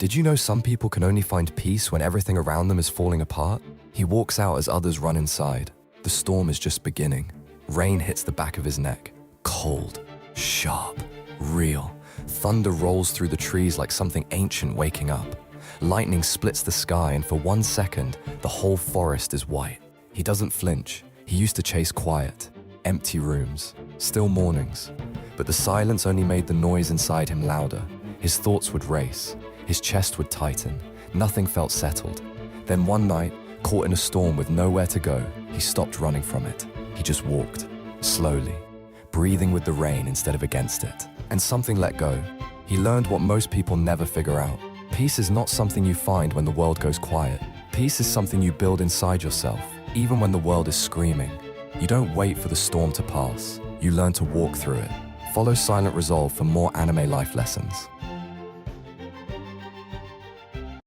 Did you know some people can only find peace when everything around them is falling apart? He walks out as others run inside. The storm is just beginning. Rain hits the back of his neck. Cold, sharp, real. Thunder rolls through the trees like something ancient waking up. Lightning splits the sky, and for 1 second, the whole forest is white. He doesn't flinch. He used to chase quiet, empty rooms, still mornings. But the silence only made the noise inside him louder. His thoughts would race. His chest would tighten. Nothing felt settled. Then one night, caught in a storm with nowhere to go, he stopped running from it. He just walked, slowly, breathing with the rain instead of against it. And something let go. He learned what most people never figure out. Peace is not something you find when the world goes quiet. Peace is something you build inside yourself, even when the world is screaming. You don't wait for the storm to pass. You learn to walk through it. Follow Silent Resolve for more anime life lessons.